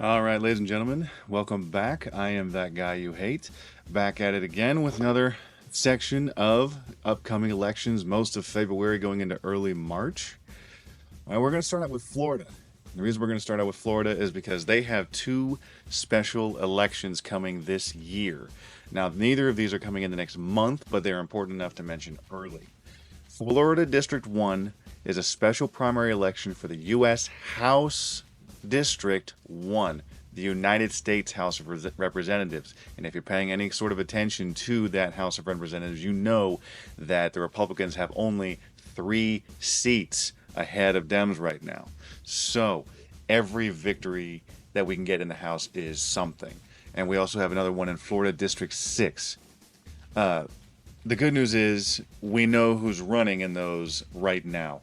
All right, ladies and gentlemen, welcome back. I am that guy you hate. Back at it again with another section of upcoming elections, most of February going into early March. All right, we're going to start out with Florida. The reason we're going to start out with Florida is because they have two special elections coming this year. Now, neither of these are coming in the next month, but they're important enough to mention early. Florida District 1 is a special primary election for the U.S. House District 1, the United States House of Representatives. And if you're paying any sort of attention to that House of Representatives, you know that the Republicans have only 3 seats ahead of Dems right now. So every victory that we can get in the House is something. And we also have another one in Florida District 6. The good news is we know who's running in those right now.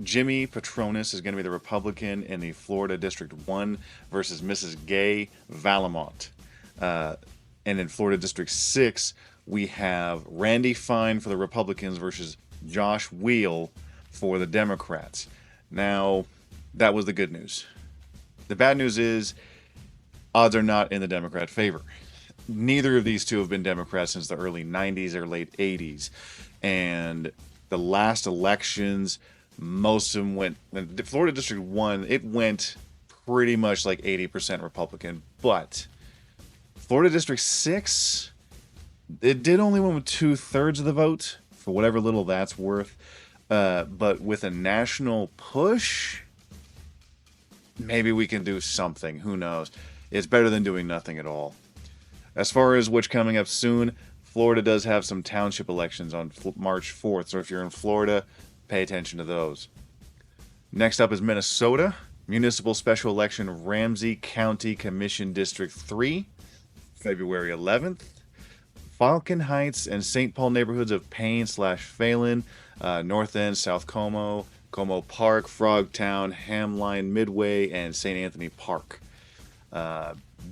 Jimmy Patronis is going to be the Republican in the Florida District 1 versus Mrs. Gay Valamont. And in Florida District 6, we have Randy Fine for the Republicans versus Josh Wheel for the Democrats. Now, that was the good news. The bad news is odds are not in the Democrat favor. Neither of these two have been Democrats since the early 90s or late 80s. And the last elections, most of them went, Florida District 1, it went pretty much like 80% Republican. But Florida District 6, it did only win with 2/3 of the vote, for whatever little that's worth. But with a national push, maybe we can do something. Who knows? It's better than doing nothing at all. As far as what's coming up soon, Florida does have some township elections on March 4th. So if you're in Florida, pay attention to those. Next up is Minnesota. Municipal Special Election Ramsey County Commission District 3, February 11th. Falcon Heights and St. Paul neighborhoods of Payne/Phelan, North End, South Como, Como Park, Frogtown, Hamline, Midway, and St. Anthony Park.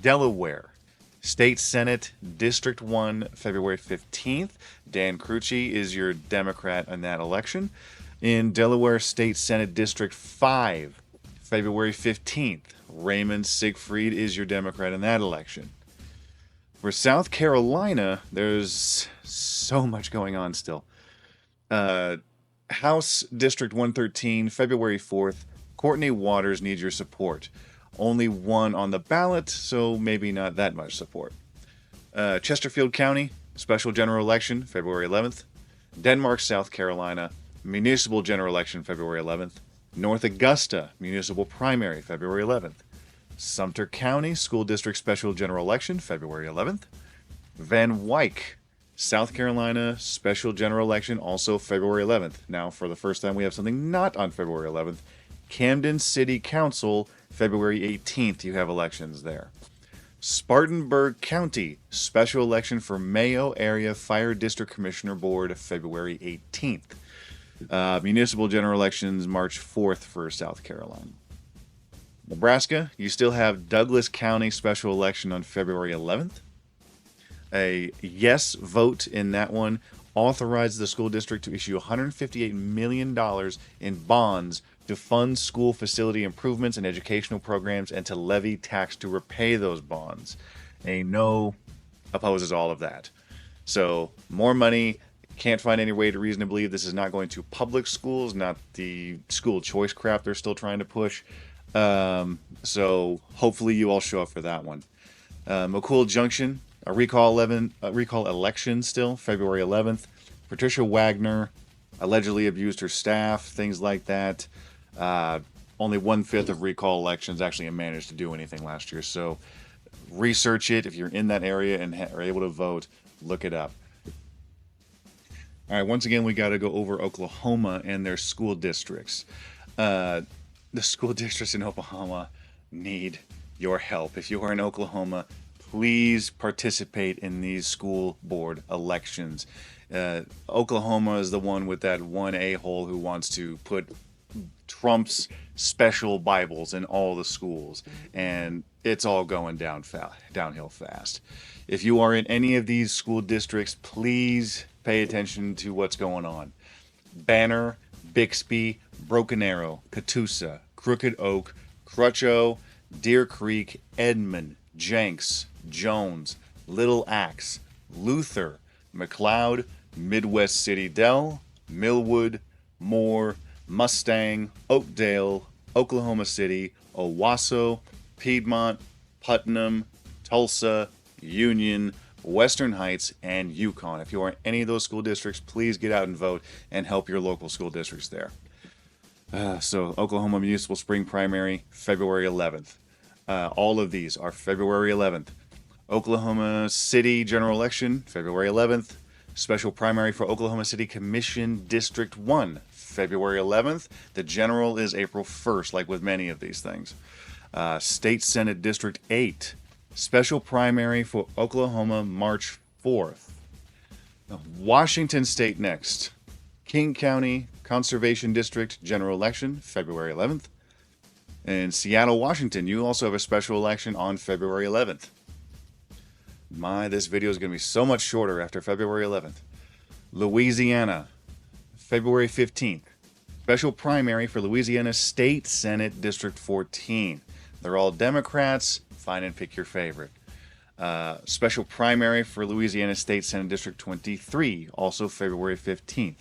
Delaware. State Senate District 1, February 15th. Dan Crucci is your Democrat in that election. In Delaware State Senate District 5, February 15th. Raymond Siegfried is your Democrat in that election. For South Carolina, there's so much going on still. House District 113, February 4th. Courtney Waters needs your support. Only one on the ballot, so maybe not that much support. Chesterfield County, special general election, February 11th. Denmark, South Carolina, municipal general election, February 11th. North Augusta, municipal primary, February 11th. Sumter County, school district special general election, February 11th. Van Wyck, South Carolina, special general election, also February 11th. Now, for the first time, we have something not on February 11th. Camden City Council, February 18th, you have elections there. Spartanburg County, special election for Mayo Area Fire District Commissioner Board, February 18th. Municipal general elections, March 4th for South Carolina. Nebraska, you still have Douglas County special election on February 11th. A yes vote in that one authorized the school district to issue $158 million in bonds to fund school facility improvements and educational programs and to levy tax to repay those bonds. A no opposes all of that. So more money. Can't find any way to reason to believe this is not going to public schools, not the school choice crap they're still trying to push. So hopefully you all show up for that one. McCool Junction, a recall election still, February 11th. Patricia Wagner allegedly abused her staff, things like that. Only 1/5 of recall elections actually managed to do anything last year. So research it. If you're in that area and are able to vote, look it up. All right, once again, we got to go over Oklahoma and their school districts. The school districts in Oklahoma need your help. If you are in Oklahoma, please participate in these school board elections. Oklahoma is the one with that one a-hole who wants to put Trump's special Bibles in all the schools, and it's all going downhill fast. If you are in any of these school districts, please pay attention to what's going on. Banner, Bixby, Broken Arrow, Catoosa, Crooked Oak, Crutcho, Deer Creek, Edmond, Jenks, Jones, Little Axe, Luther, McLeod, Midwest City Dell, Millwood, Moore, Mustang, Oakdale, Oklahoma City, Owasso, Piedmont, Putnam, Tulsa, Union, Western Heights, and Yukon. If you are in any of those school districts, please get out and vote and help your local school districts there. So Oklahoma Municipal Spring Primary, February 11th. All of these are February 11th. Oklahoma City General Election, February 11th. Special Primary for Oklahoma City Commission District 1, February 11th. The general is April 1st, like with many of these things. State Senate District 8, Special Primary for Oklahoma, March 4th. Washington State next. King County Conservation District General Election, February 11th. In Seattle, Washington, you also have a special election on February 11th. This video is going to be so much shorter after February 11th. Louisiana, February 15th. Special primary for Louisiana State Senate District 14. They're all Democrats. Find and pick your favorite. Special primary for Louisiana State Senate District 23, also February 15th.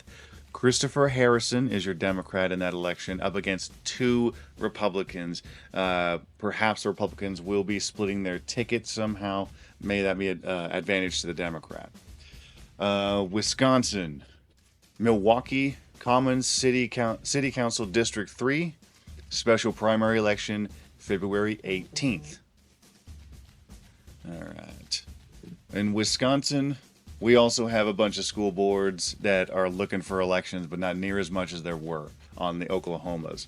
Christopher Harrison is your Democrat in that election, up against 2 Republicans. Perhaps the Republicans will be splitting their ticket somehow. May that be an advantage to the Democrat. Wisconsin, Milwaukee Commons City Council District 3, special primary election, February 18th. All right. In Wisconsin, we also have a bunch of school boards that are looking for elections, but not near as much as there were on the Oklahomas.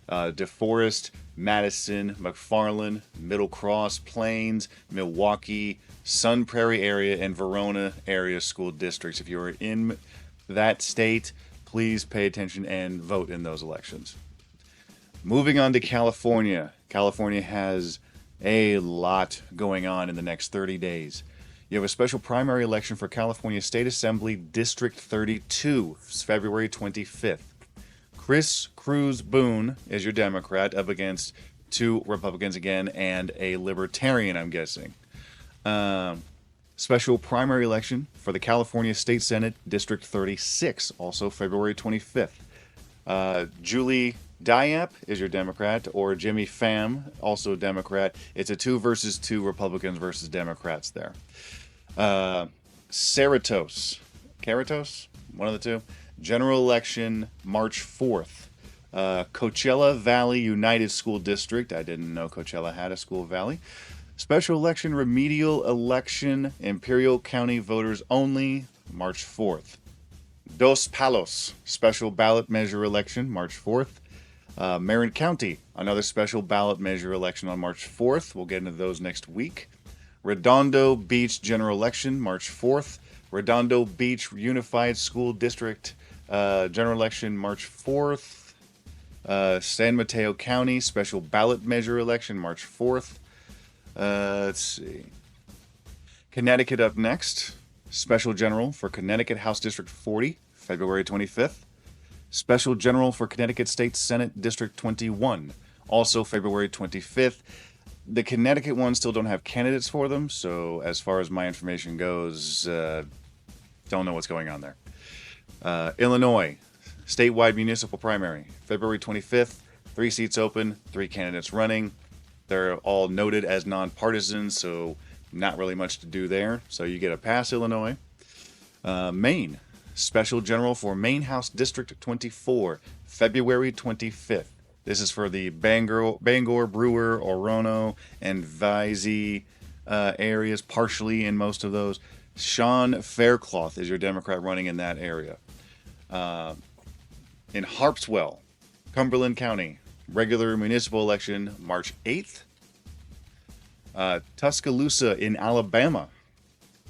DeForest, Madison, McFarland, Middle Cross, Plains, Milwaukee, Sun Prairie area, and Verona area school districts. If you are in that state, please pay attention and vote in those elections. Moving on to California. California has a lot going on in the next 30 days. You have a special primary election for California State Assembly District 32, February 25th. Chris Cruz Boone is your Democrat, up against 2 Republicans again and a Libertarian, I'm guessing. Special primary election for the California State Senate District 36, also February 25th. Julie Diap is your Democrat, or Jimmy Pham, also Democrat. It's a 2 versus 2 Republicans versus Democrats there. Ceratos, one of the 2. General election, March 4th. Coachella Valley United School District. I didn't know Coachella had a school valley. Special election, remedial election, Imperial County voters only, March 4th. Dos Palos, special ballot measure election, March 4th. Marin County, another special ballot measure election on March 4th. We'll get into those next week. Redondo Beach general election, March 4th. Redondo Beach Unified School District general election, March 4th. San Mateo County special ballot measure election, March 4th. Let's see. Connecticut up next. Special general for Connecticut House District 40, February 25th. Special general for Connecticut State Senate District 21, also February 25th. The Connecticut ones still don't have candidates for them, so as far as my information goes, don't know what's going on there. Illinois, statewide municipal primary, February 25th. 3 seats open, 3 candidates running. They're all noted as nonpartisan, so not really much to do there. So you get a pass, Illinois. Maine, special general for Maine House District 24, February 25th. This is for the Bangor, Brewer, Orono, and Visey areas, partially in most of those. Sean Faircloth is your Democrat running in that area. In Harpswell, Cumberland County, regular municipal election, March 8th. Tuscaloosa in Alabama,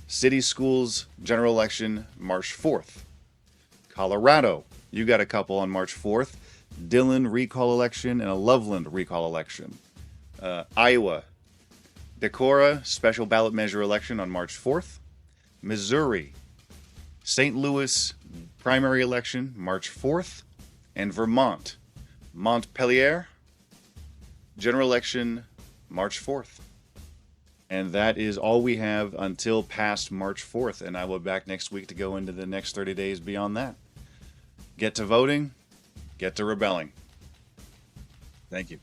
city schools general election, March 4th. Colorado, you got a couple on March 4th. Dillon recall election and a Loveland recall election. Iowa, Decorah special ballot measure election on March 4th. Missouri, St. Louis primary election, March 4th. And Vermont, Montpelier, general election, March 4th. And that is all we have until past March 4th. And I will be back next week to go into the next 30 days beyond that. Get to voting, get to rebelling. Thank you.